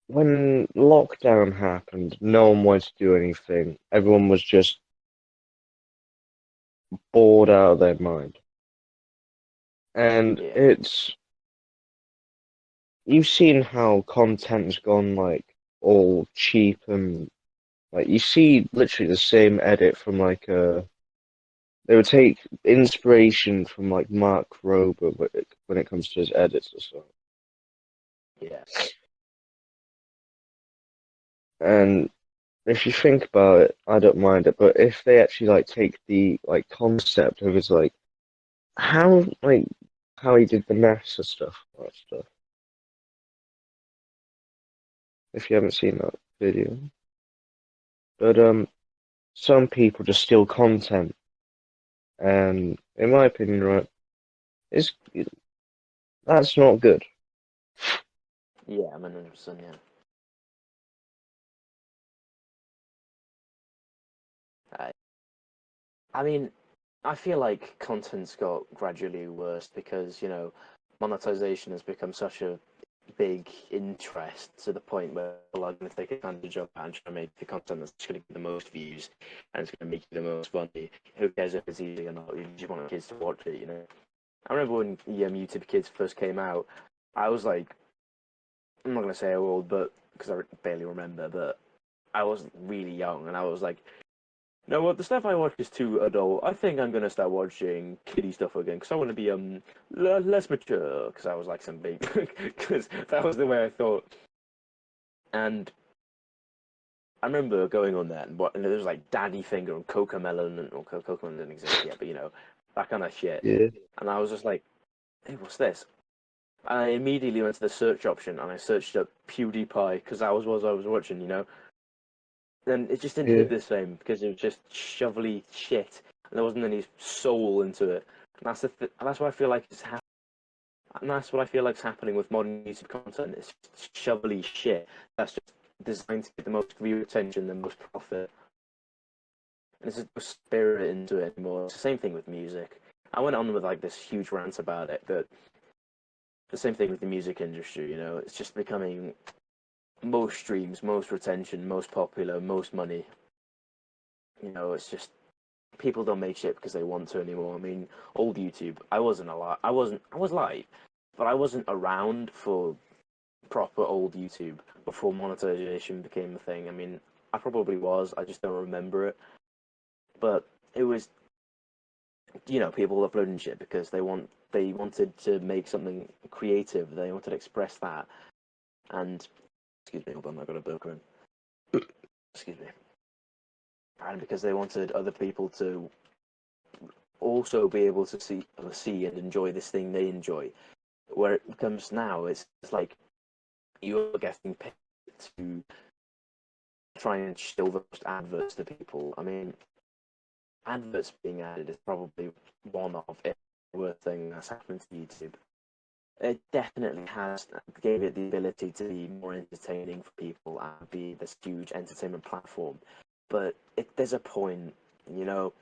when lockdown happened, no one wanted to do anything. Everyone was just bored out of their mind. And Yeah. you've seen how content's gone like all cheap and like you see literally the same edit from like they would take inspiration from like Mark Rober when it comes to his edits or so. Yeah. And if you think about it, I don't mind it. But if they actually like take the like concept of his like how he did the NASA stuff, all that stuff. If you haven't seen that video, but some people just steal content, and in my opinion, right, it's that's not good. Yeah, I'm 100%. Yeah. I, I mean, I feel like content's got gradually worse because monetization has become such a big interest to the point where people are going to take advantage of that and try to make the content that's going to get the most views and it's going to make you the most money. Who cares if it's easy or not? You just want kids to watch it. I remember when YouTube Kids first came out, I was like, I'm not going to say how old, but because I barely remember, but I was really young and I was like, you know what? The stuff I watch is too adult. I think I'm gonna start watching kiddie stuff again because I want to be less mature. Because I was like some big, because that was the way I thought. And I remember going on that and there was like Daddy Finger and Cocomelon and Cocomelon didn't exist yet, but that kind of shit. Yeah, And I was just like, hey, what's this? I immediately went to the search option and I searched up PewDiePie because that was what I was watching. And it just didn't yeah, hit the same because it was just shovelly shit, and there wasn't any soul into it. And that's why I feel like it's happened. And that's what I feel like's happening with modern YouTube content. It's just shovelly shit that's just designed to get the most view attention, the most profit. And there's no spirit into it anymore. It's the same thing with music. I went on with like this huge rant about it, but the same thing with the music industry, you know, it's just becoming most streams, most retention, most popular, most money. You know, it's just people don't make shit because they want to anymore. I mean, old YouTube, I wasn't alive. I was live, but I wasn't around for proper old YouTube before monetization became a thing. I mean, I probably was. I just don't remember it. But it was, you know, people uploading shit because they wanted to make something creative. They wanted to express that. And excuse me, hold on, I got a burger in. Excuse me. And because they wanted other people to also be able to see and enjoy this thing they enjoy. Where it becomes now, it's like you're getting paid to try and show those adverts to people. I mean, adverts being added is probably one of the worst thing that's happened to YouTube. It definitely has gave it the ability to be more entertaining for people and be this huge entertainment platform. But there's a point, you know,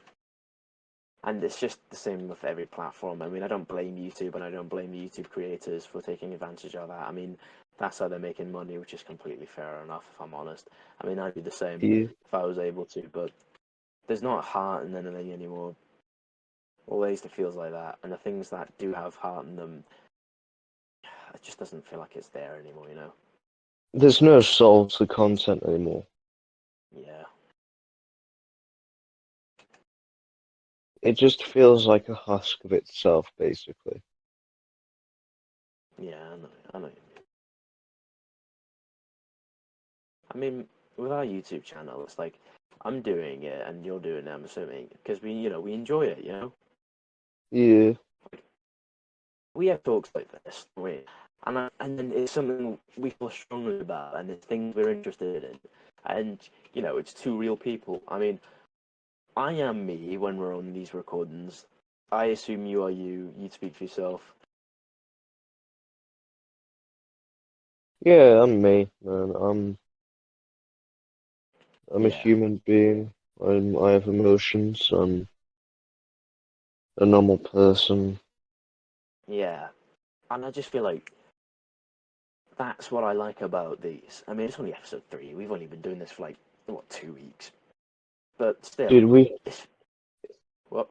and it's just the same with every platform. I mean, I don't blame YouTube and I don't blame YouTube creators for taking advantage of that. I mean, that's how they're making money, which is completely fair enough, if I'm honest. I mean, I'd do the same Yeah. if I was able to, but there's not heart in anything anymore. Always it feels like that, and the things that do have heart in them, it just doesn't feel like it's there anymore, you know? There's no soul to content anymore. Yeah, It just feels like a husk of itself, basically. yeah, I know. I mean, with our YouTube channel, it's like I'm doing it and you're doing it. I'm assuming because we enjoy it, you know. Yeah. We have talks like this, and then it's something we feel strongly about, and it's things we're interested in, and it's two real people. I mean, I am me when we're on these recordings. I assume you are you. You speak for yourself. Yeah, I'm me, man. I'm a Yeah, human being. I have emotions. I'm a normal person. yeah, and I just feel like that's what I like about these. I mean, it's only episode 3. We've only been doing this for like what 2 weeks, but Dude, still, it's what.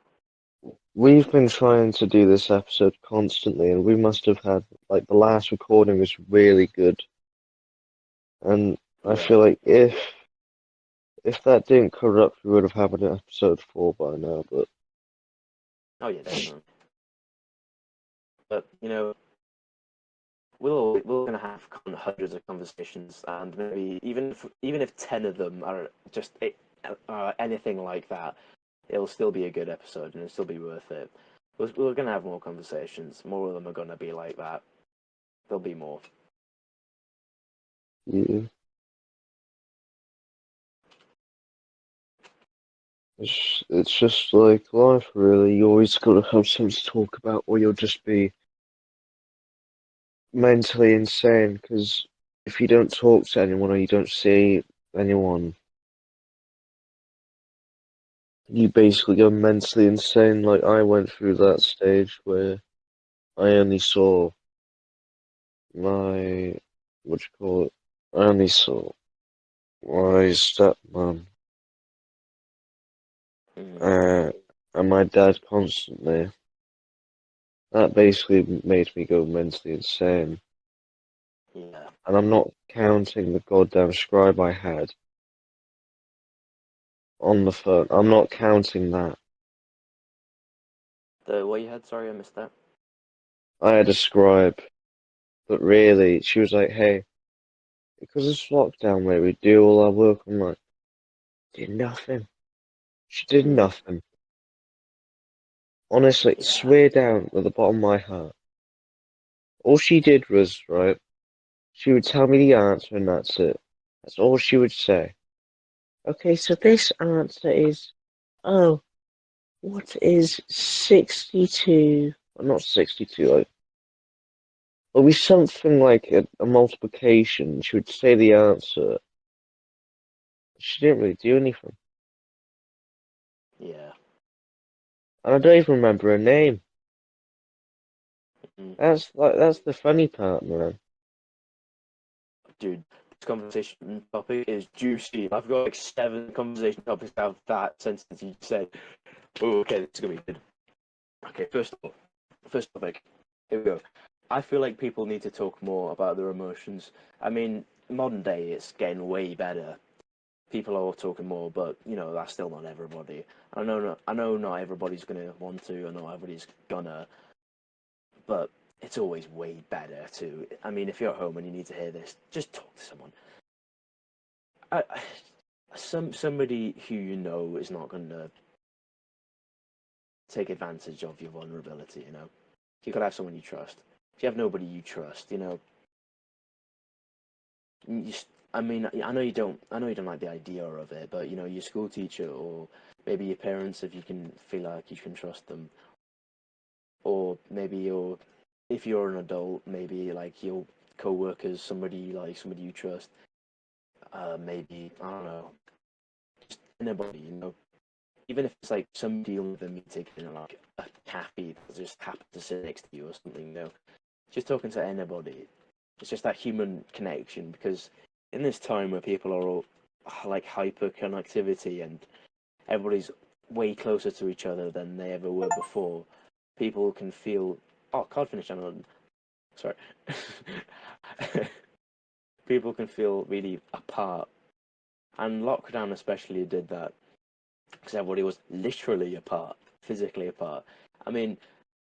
we've been trying to do this episode constantly, and we must have had like the last recording was really good. And I feel Yeah. like if that didn't corrupt, we would have had an episode 4 by now. But Oh yeah, definitely. But we're gonna have hundreds of conversations, and maybe even if 10 of them are just anything like that, it'll still be a good episode and it'll still be worth it. We're gonna have more conversations. More of them are gonna be like that. There'll be more. yeah, it's just like life, really. You always got to have something to talk about, or you'll just be mentally insane. Because if you don't talk to anyone or you don't see anyone, you basically go mentally insane. Like I went through that stage where I only saw my what you call it? I only saw my stepmom Mm, uh, and my dad constantly. That basically made me go mentally insane. yeah. And I'm not counting the goddamn scribe I had on the phone. I'm not counting that. The what you had? Sorry, I missed that. I had a scribe, but really, she was like, hey, because it's lockdown where we do all our work, I'm like, did nothing. She did Mm, nothing. Honestly, yeah. swear down with the bottom of my heart. All she did was, right, she would tell me the answer and that's it. That's all she would say. Okay, so this answer is, oh, what is 62? Well, not 62, like, It'll be something like a multiplication. She would say the answer. She didn't really do anything. Yeah. And I don't even remember her name. Mm. That's the funny part, man. Dude, this conversation topic is juicy. I've got like 7 conversation topics out of that sentence you said. Oh, okay, this is gonna be good. Okay, first topic. Here we go. I feel like people need to talk more about their emotions. I mean, modern day, it's getting way better. People are talking more, but that's still not everybody. I know not everybody's gonna want to, or not everybody's gonna, but it's always way better to. I mean, if you're at home and you need to hear this, just talk to someone. I, somebody who you know is not gonna take advantage of your vulnerability. You gotta have someone you trust. If you have nobody you trust, you, I mean, I know you don't. I know you don't like the idea of it, but your school teacher or maybe your parents, if you can feel like you can trust them, or maybe if you're an adult, maybe like your co-workers, somebody you trust. Maybe I don't know, just anybody. Even if it's like somebody you'll never meet again, like a cafe that just happens to sit next to you or something. Just talking to anybody. It's just that human connection because in this time where people are all like hyper connectivity and everybody's way closer to each other than they ever were before, people can feel. Oh, can't finish. I'm on. Sorry. People can feel really apart, and lockdown especially did that because everybody was literally apart, physically apart. I mean,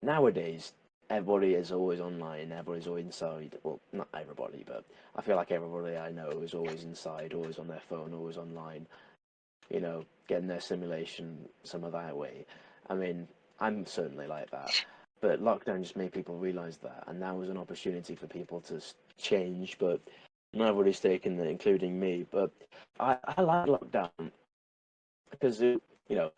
nowadays everybody is always online, everybody's always inside. Well, not everybody, but I feel like everybody I know is always inside, always on their phone, always online. Getting their simulation some of that way. I mean, I'm certainly like that. But lockdown just made people realise that, and that was an opportunity for people to change. But not everybody's taking it, including me. But I like lockdown because you know,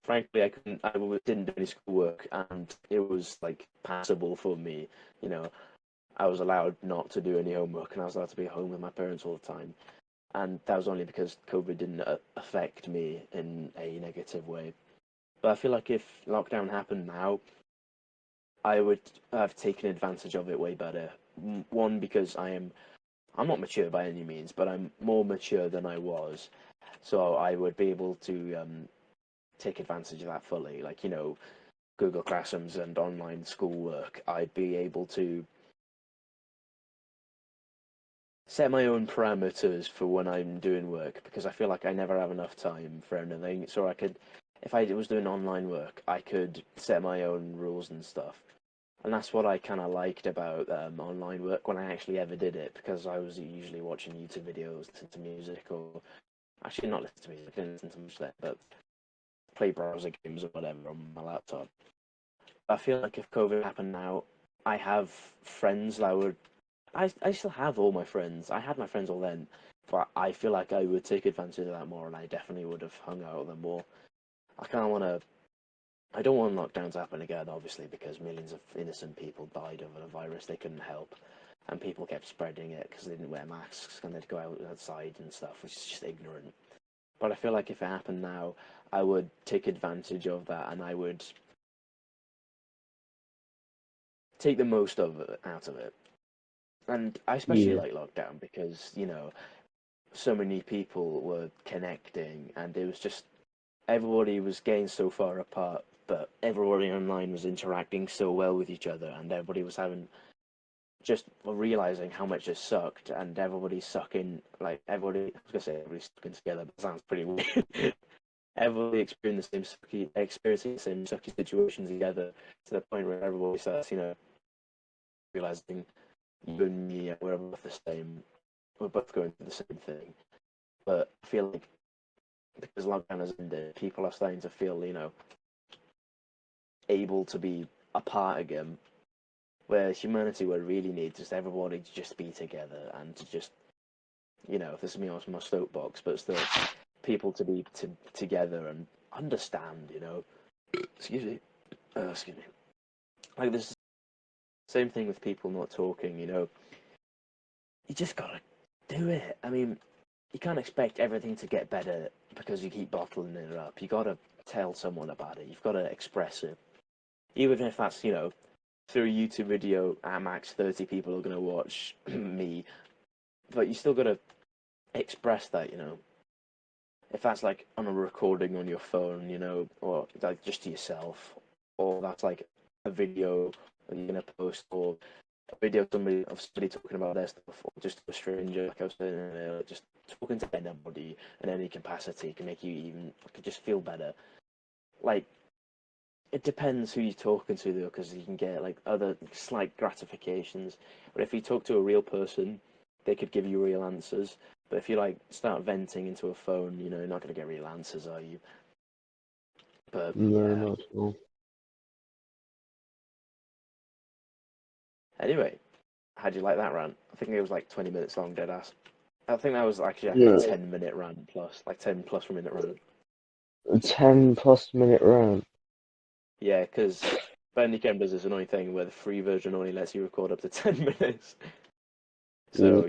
frankly, didn't do any schoolwork, and it was like passable for me. You know, I was allowed not to do any homework, and I was allowed to be at home with my parents all the time. And that was only because COVID didn't affect me in a negative way. But I feel like if lockdown happened now, I would have taken advantage of it way better. One, because I'm not mature by any means, but I'm more mature than I was, so I would be able to take advantage of that fully. Like Google Classrooms and online schoolwork, I'd be able to set my own parameters for when I'm doing work because I feel like I never have enough time for anything. So if I was doing online work, I could set my own rules and stuff. And that's what I kind of liked about online work when I actually ever did it because I was usually watching YouTube videos, listening to music, or actually not listen to music, I didn't listen to much of that, but play browser games or whatever on my laptop. I feel like if COVID happened now, I have friends that I still have all my friends. I had my friends all then, but I feel like I would take advantage of that more, and I definitely would have hung out with them more. I kind of want to. I don't want lockdowns to happen again, obviously, because millions of innocent people died of a virus they couldn't help, and people kept spreading it because they didn't wear masks and they'd go outside and stuff, which is just ignorant. But I feel like if it happened now, I would take advantage of that, and I would take the most of it out of it. And I especially Yeah, like lockdown because so many people were connecting, and it was just everybody was getting so far apart, but everybody online was interacting so well with each other, and everybody was having just realizing how much it sucked, and everybody sucking like everybody. I was gonna say everybody sucking together, but it sounds pretty weird. Everybody experiencing the same sucky situation together to the point where everybody starts, realizing you and me, we're both the same. We're both going through the same thing. But I feel like because lockdown has ended, people are starting to feel, able to be apart again. Where humanity would really need just everybody to just be together and to just, this is me on my soapbox, but still, people to be together and understand, excuse me, excuse me. Like this Same thing with people not talking. You just gotta do it. I mean, you can't expect everything to get better because you keep bottling it up. You gotta tell someone about it. You've gotta express it, even if that's through a YouTube video. At max 30 people are gonna watch me, but you still gotta express that. If that's like on a recording on your phone, or like just to yourself, or that's like a video that you're gonna post, or a video of somebody talking about their stuff, or just a stranger, like I was saying earlier, just talking to anybody in any capacity can make you could just feel better. Like, it depends who you're talking to though, because you can get like other slight gratifications. But if you talk to a real person, they could give you real answers. But if you like start venting into a phone, you're not going to get real answers, are you? But No, yeah. not at all. Anyway, how'd you like that rant? I think it was like 20 minutes long, dead ass. I think that was actually like a Yeah, 10-minute rant plus, like 10+ minute rant. a 10+ minute rant. Yeah, because Bandicam does this annoying thing where the free version only lets you record up to 10 minutes. So,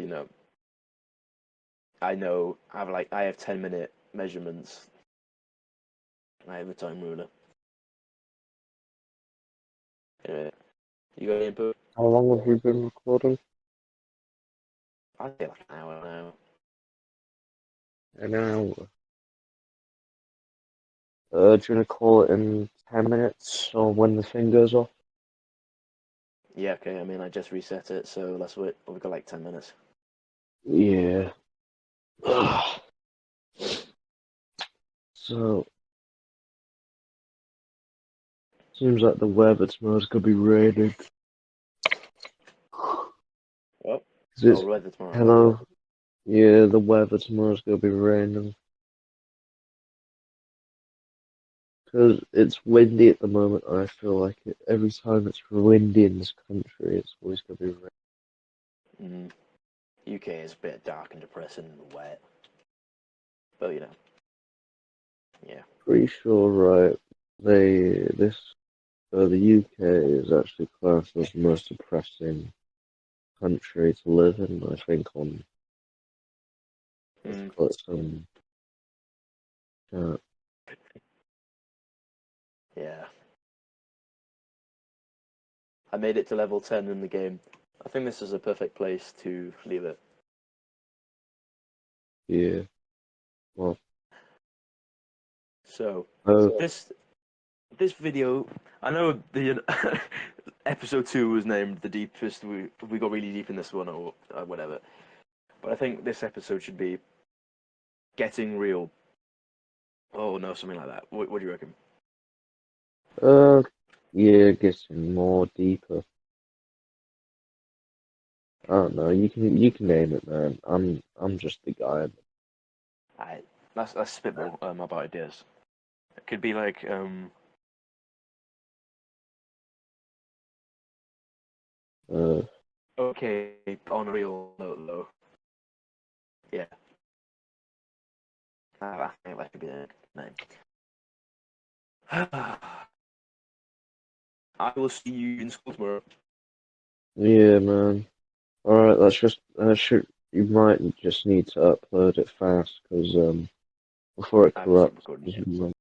I have 10-minute measurements. I have a time ruler. Anyway, you got any input? How long have we been recording? I'd say like an hour now. An hour. Do you want to call it in 10 minutes or when the thing goes off? Yeah, okay. I mean, I just reset it, so let's wait. We've got like 10 minutes. Yeah. So, seems like the weather tomorrow's gonna be raining. Well, 'Cause it's, oh, weather tomorrow. hello? Yeah, the weather tomorrow's gonna be raining. Because it's windy at the moment, I feel like it. Every time it's windy in this country, it's always gonna be raining. UK is a bit dark and depressing and wet. But, yeah. Pretty sure, right? The UK is actually classed as the most depressing country to live in. I think I've Mm, got some chat. yeah. I made it to level 10 in the game. I think this is a perfect place to leave it. Yeah. Well, So, oh, this video, I know the episode 2 was named the deepest. We got really deep in this one or whatever. But I think this episode should be getting real. Oh no, something like that. What do you reckon? uh, yeah, getting more deeper. I don't know. You can name it, man. I'm just the guy. Alright, let's spitball about ideas. It could be like Uh, okay, on a real note though. Yeah, I think that could be the name. I will see you in school tomorrow. yeah, man. All right, you might just need to upload it fast because before it I have to stop corrupts. recording.